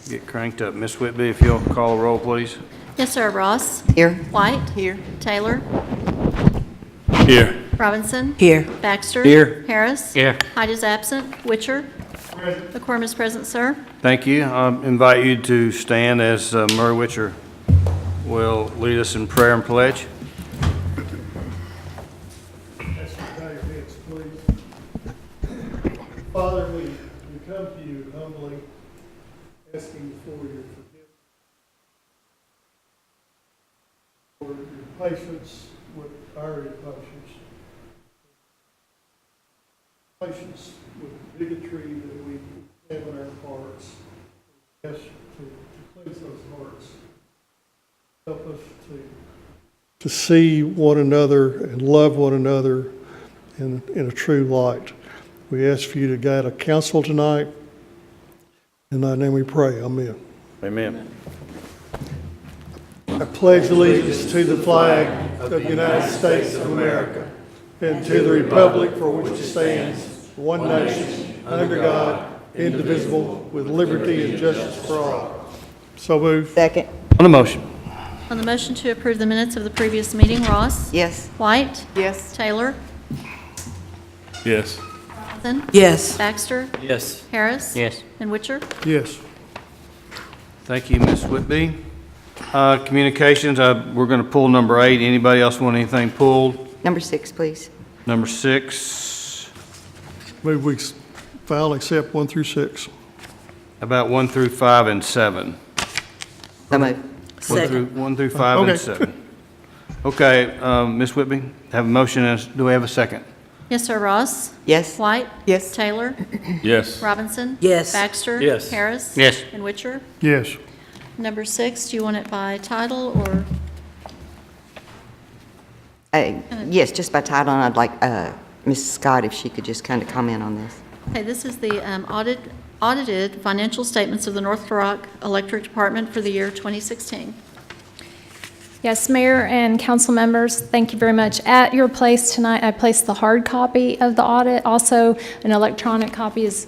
Get cranked up. Miss Whitby, if you'll call a roll, please. Yes, sir. Ross? Here. White? Here. Taylor? Here. Robinson? Here. Baxter? Here. Harris? Here. Hyde is absent. Witcher? The quorum is present, sir. Thank you. I invite you to stand as Murray Witcher will lead us in prayer and pledge. Bow your heads, please. Father, we come to you humbly, asking for your forgiveness, for your patience with our impatience, patience with bigotry that we have in our hearts. Ask to cleanse those hearts. Help us to see one another and love one another in a true light. We ask for you to guide our counsel tonight. In thy name we pray. Amen. Amen. I pledge allegiance to the flag of the United States of America and to the republic for which it stands, one nation, under God, indivisible, with liberty and justice for all. So moved. Second. On the motion. On the motion to approve the minutes of the previous meeting, Ross? Yes. White? Yes. Taylor? Yes. Robinson? Yes. Baxter? Yes. Harris? Yes. And Witcher? Yes. Thank you, Ms. Whitby. Communications, we're going to pull number 8. Anybody else want anything pulled? Number 6, please. Number 6. Move we file accept 1 through 6. How about 1 through 5 and 7? So moved. 1 through 5 and Okay. 7. Okay, Ms. Whitby, have a motion. Do we have a second? Yes, sir. Ross? Yes. White? Yes. Taylor? Yes. Robinson? Yes. Baxter? Yes. Harris? Yes. And Witcher? Yes. Number 6, do you want it by title or? Yes, just by title, and I'd like Mrs. Scott, if she could just kind of comment on this. Okay, this is the audited financial statements of the North Little Rock Electric Department for the year 2016. Yes, Mayor and council members, thank you very much. At your place tonight, I placed the hard copy of the audit. Also, an electronic copy is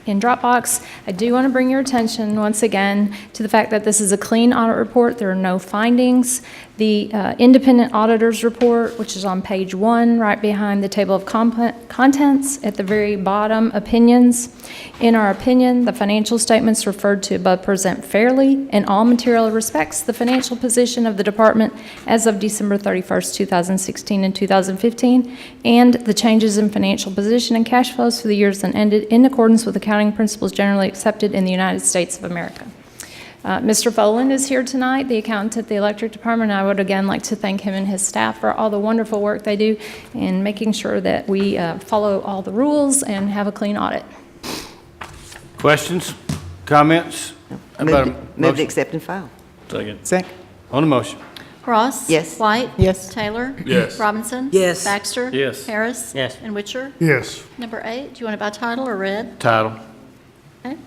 in Dropbox. I do want to bring your attention once again to the fact that this is a clean audit report. There are no findings. The independent auditor's report, which is on page 1, right behind the table of contents, at the very bottom, opinions. In our opinion, the financial statements referred to above present fairly, in all material respects, the financial position of the department as of December 31st, 2016 and 2015, and the changes in financial position and cash flows for the years that ended in accordance with accounting principles generally accepted in the United States of America. Mr. Foland is here tonight, the accountant at the electric department. I would again like to thank him and his staff for all the wonderful work they do in making sure that we follow all the rules and have a clean audit. Questions? Comments? How about a Move to motion? accept and file. Second. Second. On the motion. Ross? Yes. White? Yes. Taylor? Yes. Robinson? Yes. Baxter? Yes. Harris? Yes. And Witcher? Yes. Number 8, do you want it by title or read? Title. Okay.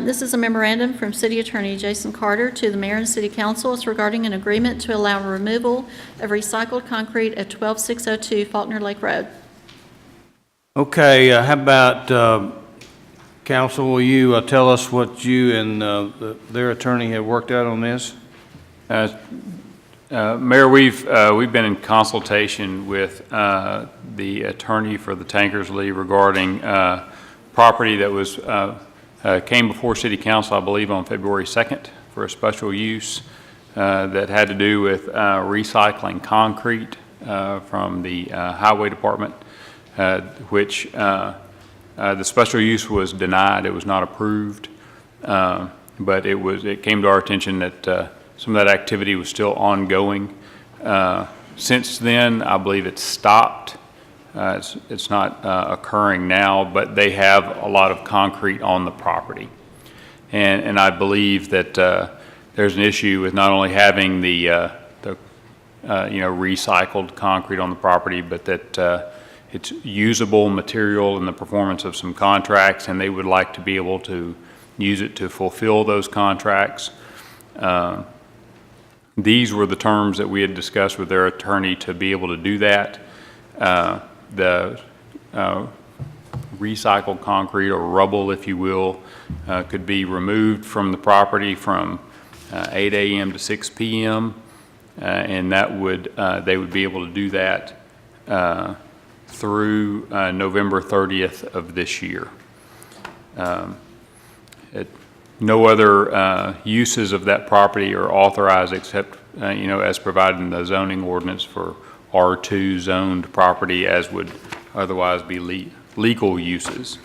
This is a memorandum from City Attorney Jason Carter to the Mayor and City Council. It's regarding an agreement to allow removal of recycled concrete at 12602 Faulkner Lake Road. Okay, how about, council, will you tell us what you and their attorney have worked out on this? Mayor, we've been in consultation with the attorney for the Tankersley regarding property that was came before City Council, I believe, on February 2nd for a special use that had to do with recycling concrete from the Highway Department, which the special use was denied. It was not approved, but it came to our attention that some of that activity was still ongoing. Since then, I believe it's stopped. It's not occurring now, but they have a lot of concrete on the property. And I believe that there's an issue with not only having the recycled concrete on the property, but that it's usable material in the performance of some contracts, and they would like to be able to use it to fulfill those contracts. These were the terms that we had discussed with their attorney to be able to do that. recycled concrete or rubble, if you will, could be removed from the property from 8 a.m. to 6 p.m. And that would, they would be able to do that through November 30th of this year. No other uses of that property are authorized except, as provided in the zoning ordinance for R2 zoned property, as would otherwise be legal uses.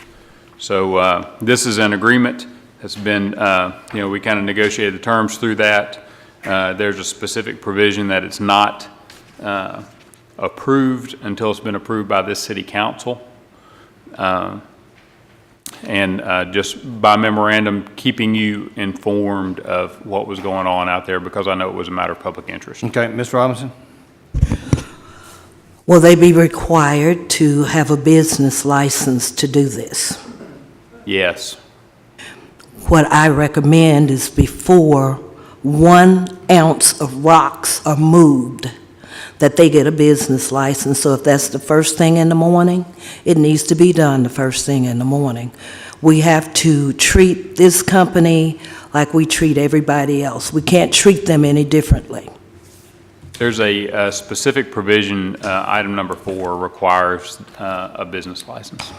So this is an agreement that's been, we kind of negotiated the terms through that. There's a specific provision that it's not approved until it's been approved by this city council. And just by memorandum, keeping you informed of what was going on out there, because I know it was a matter of public interest. Okay, Ms. Robinson? Will they be required to have a business license to do this? Yes. What I recommend is before 1 ounce of rocks are moved, that they get a business license. So if that's the first thing in the morning, it needs to be done the first thing in the morning. We have to treat this company like we treat everybody else. We can't treat them any differently. There's a specific provision, item number 4 requires a business license.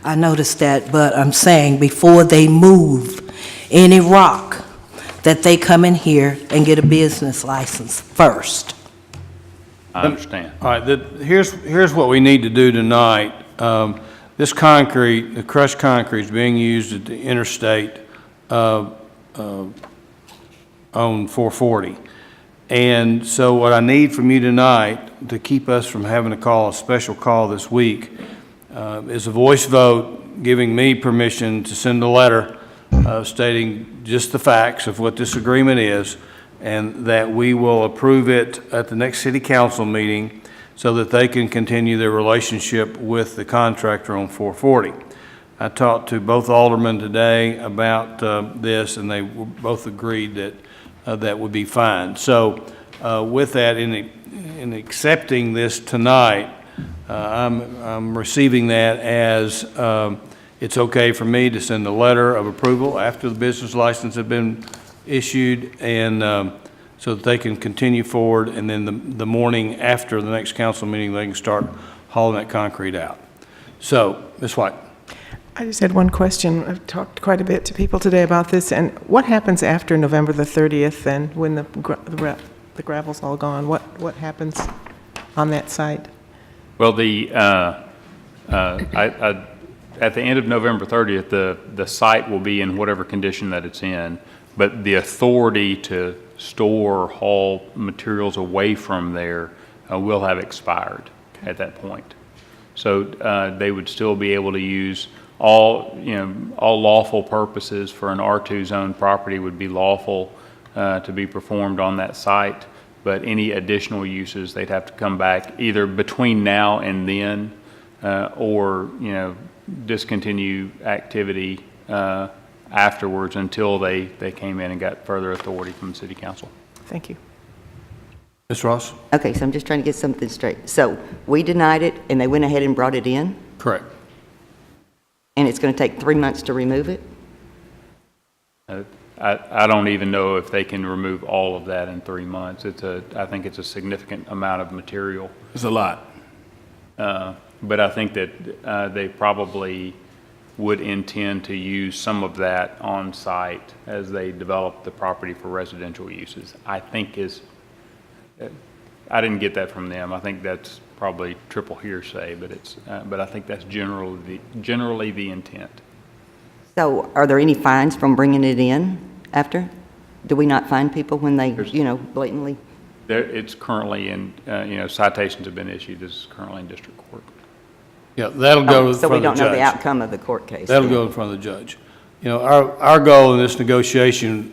I noticed that, but I'm saying before they move any rock, that they come in here and get a business license first. I understand. All right, here's what we need to do tonight. This concrete, the crushed concrete is being used at the interstate on 440. And so what I need from you tonight, to keep us from having to call a special call this week, is a voice vote giving me permission to send a letter stating just the facts of what this agreement is, and that we will approve it at the next city council meeting so that they can continue their relationship with the contractor on 440. I talked to both aldermen today about this, and they both agreed that that would be fine. So with that, in accepting this tonight, I'm receiving that as it's okay for me to send a letter of approval after the business license has been issued, and so that they can continue forward, and then the morning after the next council meeting, they can start hauling that concrete out. So, Ms. White. I just had one question. I've talked quite a bit to people today about this, and what happens after November the 30th then, when the gravel's all gone? What happens on that site? Well, at the end of November 30th, the site will be in whatever condition that it's in, but the authority to store or haul materials away from there will have expired at that point. So they would still be able to use all lawful purposes for an R2 zone property would be lawful to be performed on that site, but any additional uses, they'd have to come back either between now and then or discontinue activity afterwards until they came in and got further authority from the city council. Thank you. Ms. Ross? Okay, so I'm just trying to get something straight. So we denied it, and they went ahead and brought it in, Correct. and it's going to take 3 months to remove it? I don't even know if they can remove all of that in 3 months. I think it's a significant amount of material. It's a lot. But I think that they probably would intend to use some of that on site as they develop the property for residential uses. I think I didn't get that from them. I think that's probably triple hearsay, but I think that's generally the intent. So are there any fines from bringing it in after? Do we not fine people when they, blatantly? It's currently in, citations have been issued. This is currently in district court. Yeah, that'll go in So front we of the don't know the judge. outcome of the court case? That'll then? go in front of the judge. Our goal in this negotiation,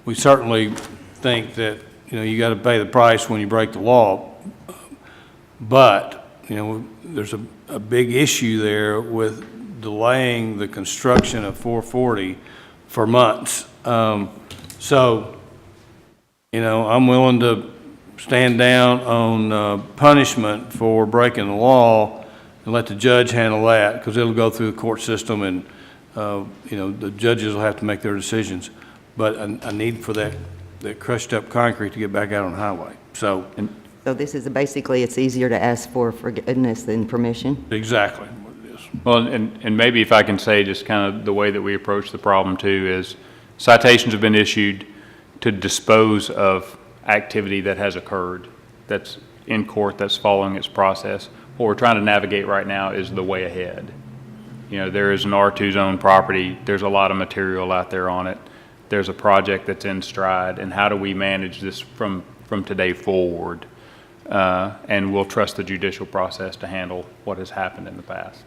we certainly think that, you got to pay the price when you break the law. But, there's a big issue there with delaying the construction of 440 for months. So, I'm willing to stand down on punishment for breaking the law and let the judge handle that, because it'll go through the court system, and, the judges will have to make their decisions. But I need for that crushed up concrete to get back out on the highway. So, So this is basically, it's easier to ask for forgiveness than permission? exactly what it is. Well, and maybe if I can say just kind of the way that we approach the problem too is citations have been issued to dispose of activity that has occurred, that's in court, that's following its process. What we're trying to navigate right now is the way ahead. There is an R2 zone property, there's a lot of material out there on it. There's a project that's in stride, and how do we manage this from today forward? And we'll trust the judicial process to handle what has happened in the past.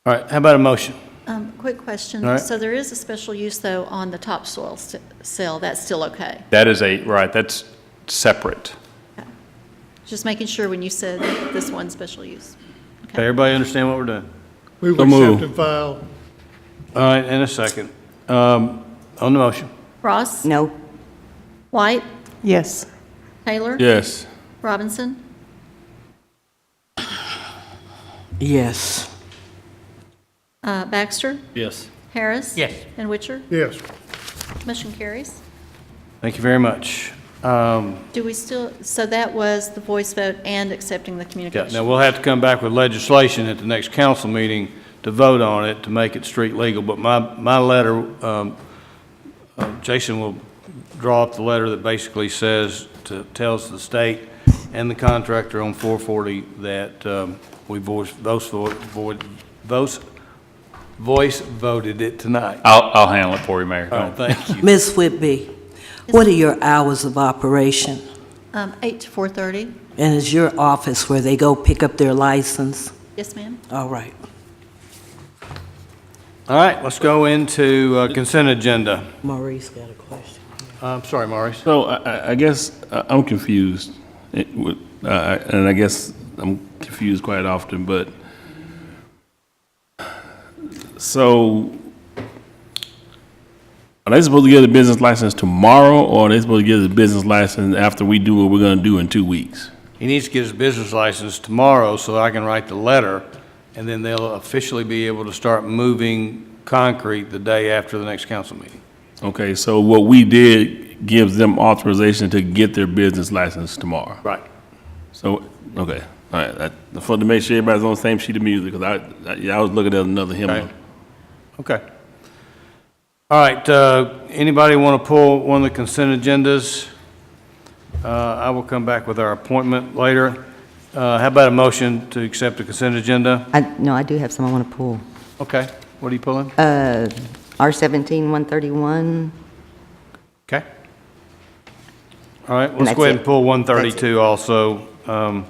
All right, how about a motion? Quick question. All right. So there is a special use, though, on the topsoil sale. That's still okay? That is that's separate. Just making sure when you said this one special use. Okay, everybody understand what we're doing? We will accept and file. All right, in a second. On the motion. Ross? No? White? Yes. Taylor? Yes. Robinson? Yes. Baxter? Yes. Harris? Yes. And Witcher? Yes. Motion carries. Thank you very much. Do we still, so that was the voice vote and accepting the Yeah, communication? now, we'll have to come back with legislation at the next council meeting to vote on it, to make it street legal. But my letter, Jason will draw up the letter that basically says, tells the state and the contractor on 440 that we voice voted it tonight. I'll handle it for you, Mayor. All right, thank you. Ms. Whitby, what are your hours of operation? 8 to 4:30. And is your office where they go pick up their license? Yes, ma'am. All right. All right, let's go into consent agenda. Maurice got a question. I'm sorry, Maurice. So I guess I'm confused, and I guess I'm confused quite often, but so are they supposed to get a business license tomorrow, or are they supposed to get a business license after we do what we're going to do in 2 weeks? He needs to get his business license tomorrow so that I can write the letter, and then they'll officially be able to start moving concrete the day after the next council meeting. Okay, so what we did gives them authorization to get their business license tomorrow. Right. So, okay, all right, for to make sure everybody's on the same sheet of music, because I was looking at another hymn. Okay. Okay. All right, anybody want to pull one of the consent agendas? I will come back with our appointment later. How about a motion to accept the consent agenda? No, I do have some I want to pull. Okay, what are you pulling? R-17-131, Okay. All right, let's that's go ahead and it. pull That's 132 also. All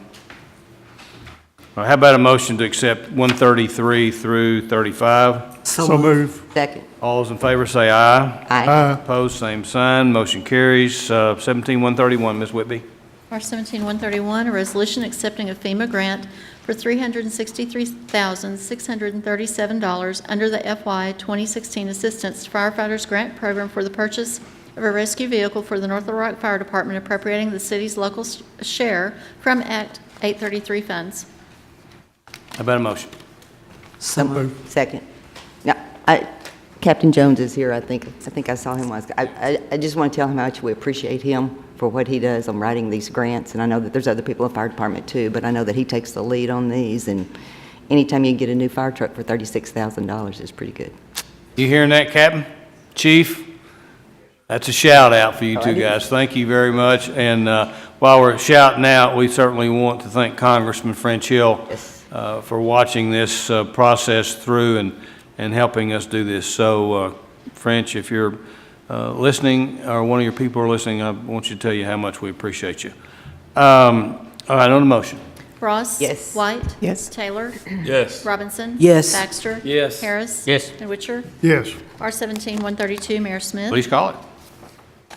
right, how about a motion to accept 133 through 35? So move. second. All those in favor say aye. Aye. Opposed, same sign, motion carries. 17-131, Ms. Whitby. R-17-131, a resolution accepting a FEMA grant for $363,637 under the FY 2016 Assistance to Firefighters Grant Program for the purchase of a rescue vehicle for the North Little Rock Fire Department, appropriating the city's local share from Act 833 funds. How about a motion? So moved. Second. Now, Captain Jones is here, I think. I think I saw him last. I just want to tell him how much we appreciate him for what he does on writing these grants, and I know that there's other people in the fire department too, but I know that he takes the lead on these, and anytime you can get a new fire truck for $36,000 is pretty good. You hearing that, Captain? Chief? That's a shout out for you two guys. Thank you very much. And while we're shouting out, we certainly want to thank Congressman French Hill Yes. for watching this process through and helping us do this. So, French, if you're listening, or one of your people are listening, I want you to tell you how much we appreciate you. All right, on the motion. Ross? Yes. White? Yes. Taylor? Yes. Robinson? Yes. Baxter? Yes. Harris? Yes. And Witcher? Yes. R-17-132, Mayor Smith. Please call it.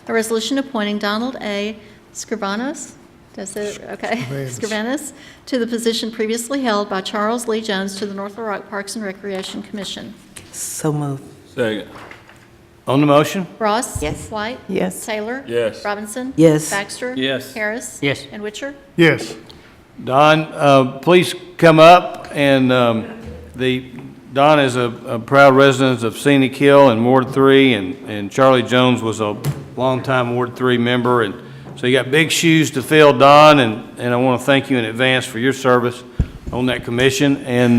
A resolution appointing Donald A. Scrivanos, does it, okay, Scrivanos, to the position previously held by Charles Lee Jones to the North Little Rock Parks and Recreation Commission. So moved. Second. On the motion? Ross? Yes. White? Yes. Taylor? Yes. Robinson? Yes. Baxter? Yes. Harris? Yes. And Witcher? Yes. Don, please come up, and Don is a proud resident of Scenic Hill and Ward 3, and Charlie Jones was a longtime Ward 3 member, and so you got big shoes to fill, Don, and I want to thank you in advance for your service on that commission. And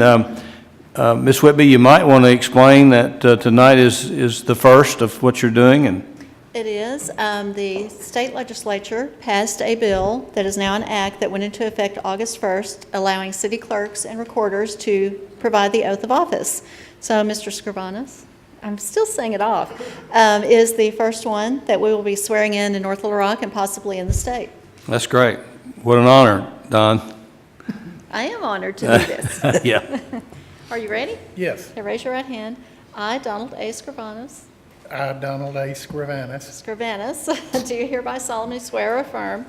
Ms. Whitby, you might want to explain that tonight is the first of what you're doing, and It is. The state legislature passed a bill that is now an act that went into effect August 1st, allowing city clerks and recorders to provide the oath of office. So Mr. Scrivanos, I'm still saying it off, is the first one that we will be swearing in North Little Rock and possibly in the state. that's great. What an honor, Don. I am honored to do this. Yeah. Are you ready? Yes, Okay, raise your right hand. I, Donald A. Scrivanos, I, Donald A. Scrivanis, do hereby solemnly swear or affirm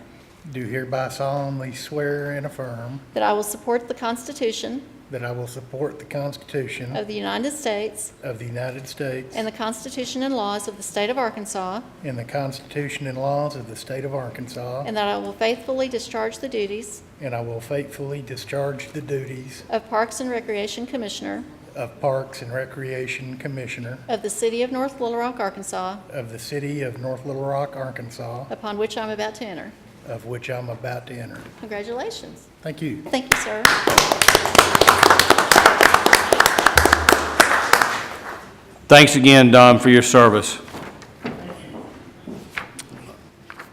do hereby solemnly swear and affirm that I will support the Constitution that I will support the Constitution of the United States of the United States and the Constitution and laws of the state of Arkansas, and the Constitution and laws of the state of Arkansas, and that I will faithfully discharge the duties and I will faithfully discharge the duties of Parks and Recreation Commissioner of Parks and Recreation Commissioner of the city of North Little Rock, Arkansas, of the city of North Little Rock, Arkansas, upon which I'm about to enter. of which I'm about to enter. Congratulations. Thank you. Thank you, sir. Thanks again, Don, for your service.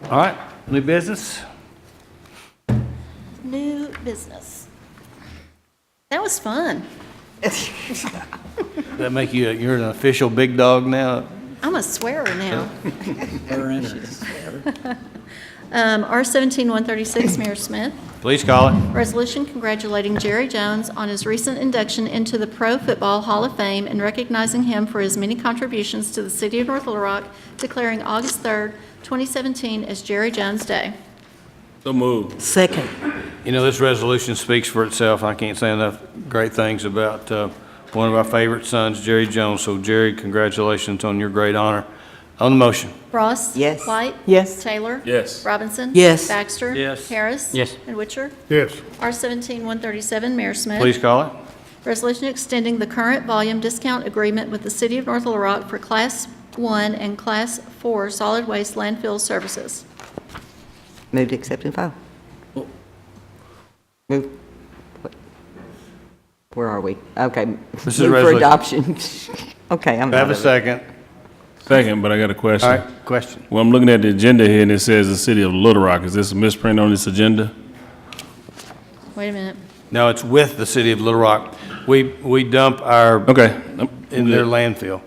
All right, new business? New business. That was fun. Does that make you, you're an official big dog now? I'm a swearer now. R-17-136, Mayor Smith. Please call it. Resolution congratulating Jerry Jones on his recent induction into the Pro Football Hall of Fame and recognizing him for his many contributions to the city of North Little Rock, declaring August 3rd, 2017 as Jerry Jones Day. So moved. Second. You know, this resolution speaks for itself. I can't say enough great things about one of our favorite sons, Jerry Jones. So, Jerry, congratulations on your great honor. On the motion. Ross? Yes. White? Yes. Taylor? Yes. Robinson? Yes. Baxter? Yes. Harris? Yes. And Witcher? Yes. R-17-137, Mayor Smith. Please call it. Resolution extending the current volume discount agreement with the City of North Little Rock for Class 1 and Class 4 solid waste landfill services. Move to accept and file. Move. What? Where are we? Okay. This is Move for resolution. adoption. Okay, I'm Have out a of it. second. Second, but I got a question. All right, question. Well, I'm looking at the agenda here, and it says the city of Little Rock. Is this a misprint on this agenda? Wait a minute. No, it's with the city of Little Rock. We dump our, Okay. in their landfill.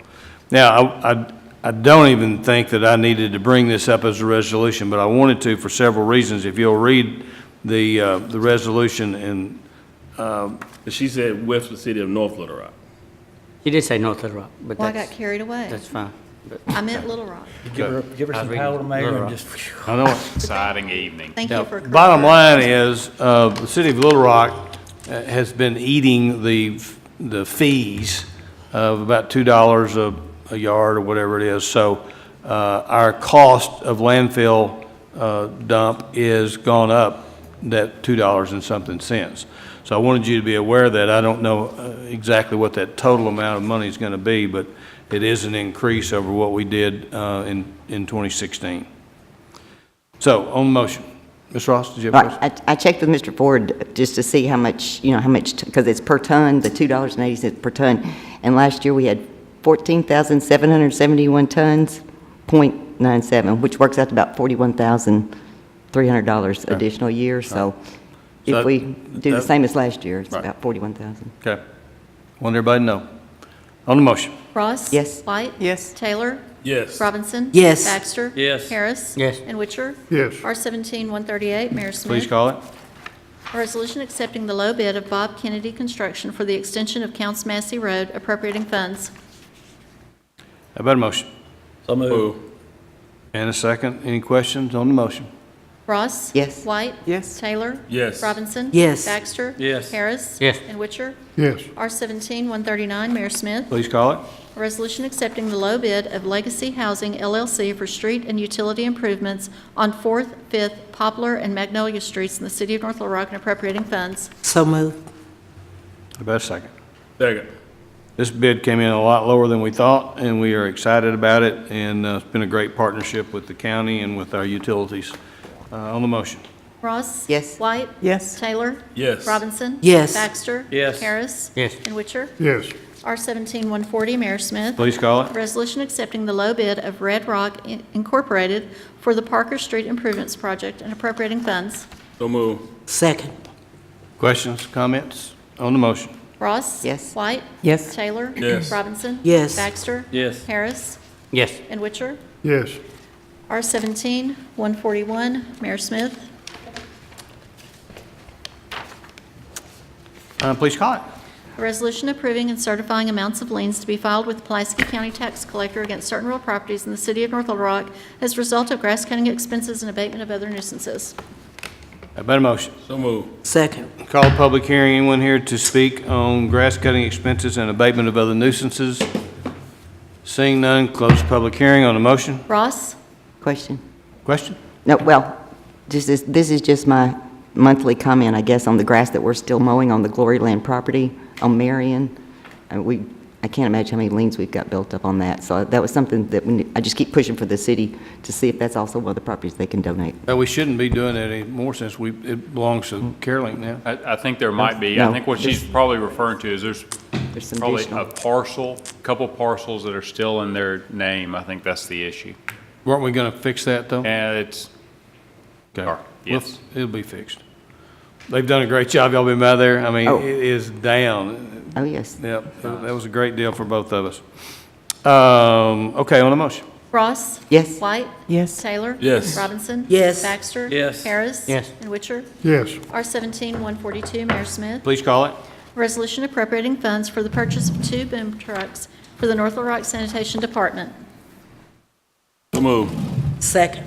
Now, I don't even think that I needed to bring this up as a resolution, but I wanted to for several reasons. If you'll read the resolution and, She said with the city of North Little Rock. He did say North Little Rock, but Well, I got that's, carried away. that's fine. But I meant Little Rock. I was reading Little Rock. I know it. Exciting evening. Thank Now, you for. bottom line is, the city of Little Rock has been eating the fees of about $2 a yard or whatever it is. So our cost of landfill dump is gone up that $2 and something cents. So I wanted you to be aware of that. I don't know exactly what that total amount of money is going to be, but it is an increase over what we did in 2016. So, on the motion. Ms. Ross, did you have a question? Right, I checked with Mr. Ford just to see how much, because it's per ton, the $2.80 per ton. And last year, we had 14,771 tons, .97, which works out to about $41,300 additional a year. So So if we do the that- same as last year, it's Right. about 41,000. Okay. Want everybody to know. On the motion. Ross? Yes. White? Yes. Taylor? Yes. Robinson? Yes. Baxter? Yes. Harris? Yes. And Witcher? Yes. R-17-138, Mayor Smith. Please call it. A resolution accepting the low bid of Bob Kennedy Construction for the extension of Counts Massey Road, appropriating funds. How about a motion? So moved. And a second. Any questions on the motion? Ross? Yes. White? Yes. Taylor? Yes. Robinson? Yes. Baxter? Yes. Harris? Yes. And Witcher? Yes. R-17-139, Mayor Smith. Please call it. A resolution accepting the low bid of Legacy Housing LLC for street and utility improvements on 4th, 5th, Poplar, and Magnolia Streets in the city of North Little Rock and appropriating funds. So moved. About a second. Second. This bid came in a lot lower than we thought, and we are excited about it, and it's been a great partnership with the county and with our utilities. On the motion. Ross? Yes. White? Yes. Taylor? Yes. Robinson? Yes. Baxter? Yes. Harris? Yes. And Witcher? Yes. R-17-140, Mayor Smith. Please call it. Resolution accepting the low bid of Red Rock Incorporated for the Parker Street Improvements Project and appropriating funds. So move. Second. Questions, comments? On the motion. Ross? Yes. White? Yes. Taylor? Yes. Robinson? Yes. Baxter? Yes. Harris? Yes. And Witcher? Yes. R-17-141, Mayor Smith. Please call it. A resolution approving and certifying amounts of liens to be filed with the Pulaski County Tax Collector against certain real properties in the city of North Little Rock as a result of grass cutting expenses and abatement of other nuisances. About a motion. So move. Second. Call a public hearing. Anyone here to speak on grass cutting expenses and abatement of other nuisances? Seeing none, close the public hearing on the motion. Ross? Question? Question? No, well, this is just my monthly comment, I guess, on the grass that we're still mowing on the Glory Land property on Marion. I can't imagine how many liens we've got built up on that. So that was something that I just keep pushing for the city to see if that's also one of the properties they can donate. We shouldn't be doing that anymore since it belongs to CareLink now. I think there might be. No. I think what she's probably referring to is there's There's some probably additional. a parcel, couple parcels that are still in their name. I think that's the issue. Weren't we going to fix that, though? And it's, Okay. yes. Well, it'll be fixed. They've done a great job. Y'all been by there? I mean, Oh. it is down. Oh, yes. Yep, that was a great deal for both of us. Okay, on the motion. Ross? Yes. White? Yes. Taylor? Yes. Robinson? Yes. Baxter? Yes. Harris? Yes. And Witcher? Yes. R-17-142, Mayor Smith. Please call it. Resolution appropriating funds for the purchase of 2 boom trucks for the North Little Rock Sanitation Department. So move. Second.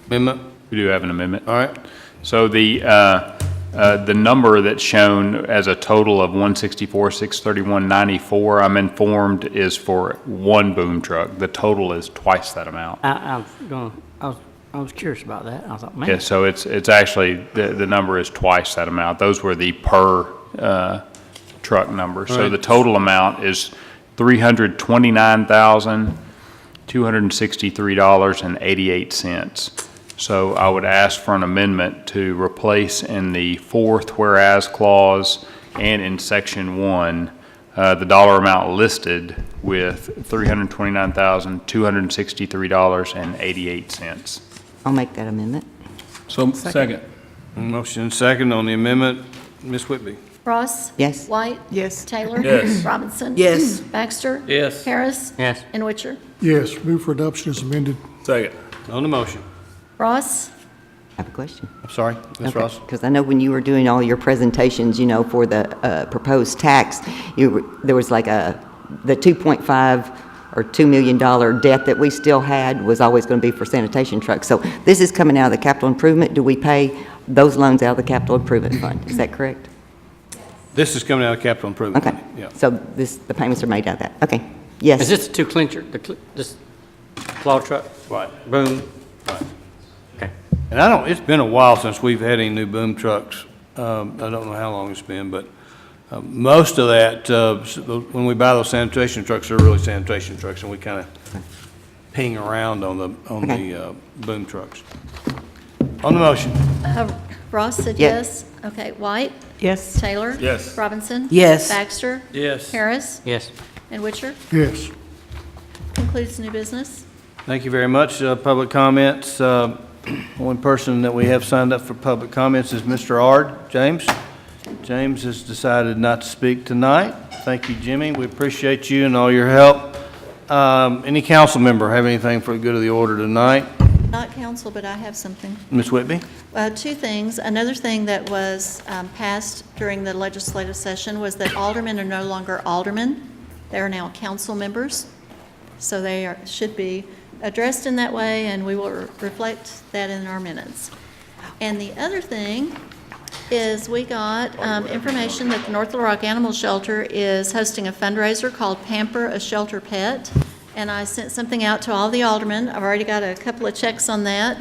Amendment? We do have an amendment. All right. So the number that's shown as a total of 164,631.94, I'm informed, is for one boom truck. The total is twice that amount. I was curious about that. I thought, man. Yeah, so it's actually, the number is twice that amount. Those were the per truck numbers. So the total amount is $329,263.88. So I would ask for an amendment to replace in the fourth whereas clause and in section 1, the dollar amount listed with $329,263.88. I'll make that amendment. So, second. Motion and second on the amendment. Ms. Whitby? Ross? Yes. White? Yes. Taylor? Yes. Robinson? Yes. Baxter? Yes. Harris? Yes. And Witcher? Yes. Move for adoption as amended. Second. On the motion. Ross? I have a question. I'm sorry, Ms. Ross? Because I know when you were doing all your presentations, for the proposed tax, there was like the 2.5 or $2 million debt that we still had was always going to be for sanitation trucks. So this is coming out of the capital improvement. Do we pay those loans out of the capital improvement fund? Is that correct? This is coming out of capital improvement. Okay. Yeah. So the payments are made out of that. Okay. Yes. Is this the two clincher, this plow truck? Right. Boom? Okay. And it's been a while since we've had any new boom trucks. I don't know how long it's been, but most of that, when we buy those sanitation trucks, they're really sanitation trucks, and we kind of ping around on the boom trucks. On the motion. Ross said Yes. yes. Okay, White? Yes. Taylor? Yes. Robinson? Yes. Baxter? Yes. Harris? Yes. And Witcher? Yes. Concludes new business. Thank you very much. Public comments. One person that we have signed up for public comments is Mr. Ard, James. James has decided not to speak tonight. Thank you, Jimmy. We appreciate you and all your help. Any council member have anything for the good of the order tonight? Not council, but I have something. Ms. Whitby? 2 things. Another thing that was passed during the legislative session was that aldermen are no longer aldermen. They are now council members. So they should be addressed in that way, and we will reflect that in our minutes. And the other thing is we got information that the North Little Rock Animal Shelter is hosting a fundraiser called Pamper a Shelter Pet, and I sent something out to all the aldermen. I've already got a couple of checks on that.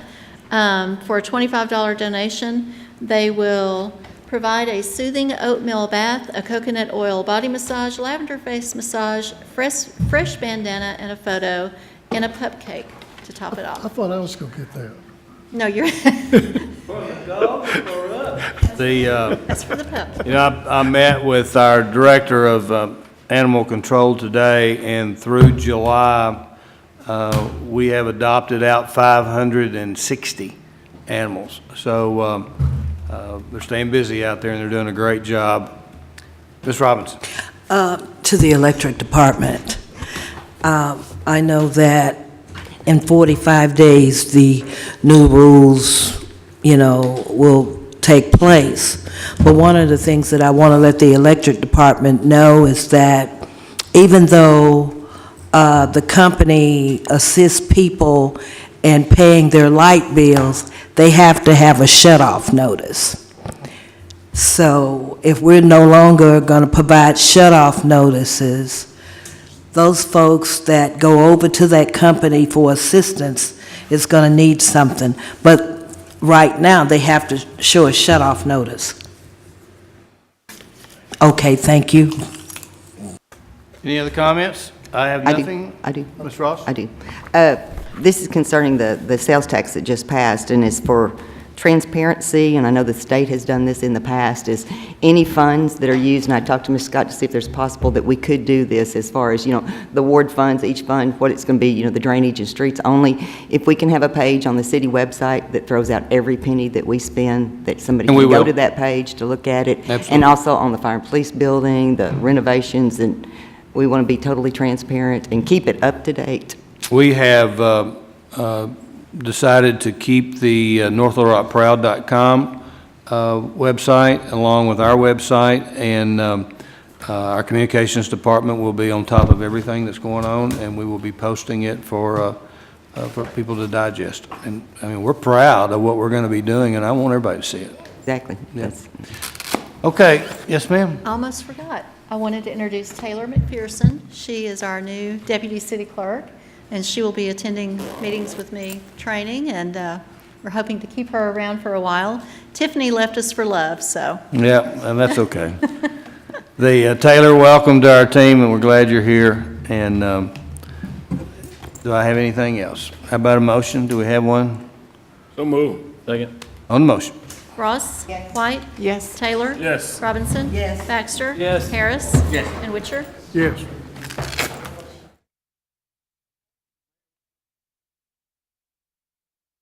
For a $25 donation, they will provide a soothing oatmeal bath, a coconut oil body massage, lavender face massage, fresh bandana, and a photo, and a cupcake to top it I off. thought I was gonna get that. No, you're, that's for the pup. You know, I met with our Director of Animal Control today, and through July, we have adopted out 560 animals. So they're staying busy out there, and they're doing a great job. Ms. Robinson? To the electric department, I know that in 45 days, the new rules, will take place. But one of the things that I want to let the electric department know is that even though the company assists people in paying their light bills, they have to have a shut-off notice. So if we're no longer going to provide shut-off notices, those folks that go over to that company for assistance is going to need something. But right now, they have to show a shut-off notice. Okay, thank you. Any other comments? I have I do. nothing. I do. Ms. Ross? I do. This is concerning the sales tax that just passed, and is for transparency, and I know the state has done this in the past, is any funds that are used, and I talked to Ms. Scott to see if there's possible that we could do this as far as, the ward funds, each fund, what it's going to be, the drainage and streets only. If we can have a page on the city website that throws out every penny that we spend, that somebody And can we go will. to that page to look at it. Absolutely. And also on the fire and police building, the renovations, and we want to be totally transparent and keep it up to date. We have decided to keep the NorthLittleRockProud.com website along with our website, and our communications department will be on top of everything that's going on, and we will be posting it for people to digest. And, I mean, we're proud of what we're going to be doing, and I want everybody to see it. Exactly. Yeah. That's- Okay, yes, ma'am? Almost forgot. I wanted to introduce Taylor McPherson. She is our new Deputy City Clerk, and she will be attending meetings with me, training, and we're hoping to keep her around for a while. Tiffany left us for love, so. Yeah, and that's okay. Taylor, welcome to our team, and we're glad you're here. And do I have anything else? How about a motion? Do we have one? So move. Second. On the motion. Ross? Yes. White? Yes. Taylor? Yes. Robinson? Yes. Baxter? Yes. Harris? Yes. And Witcher? Yes.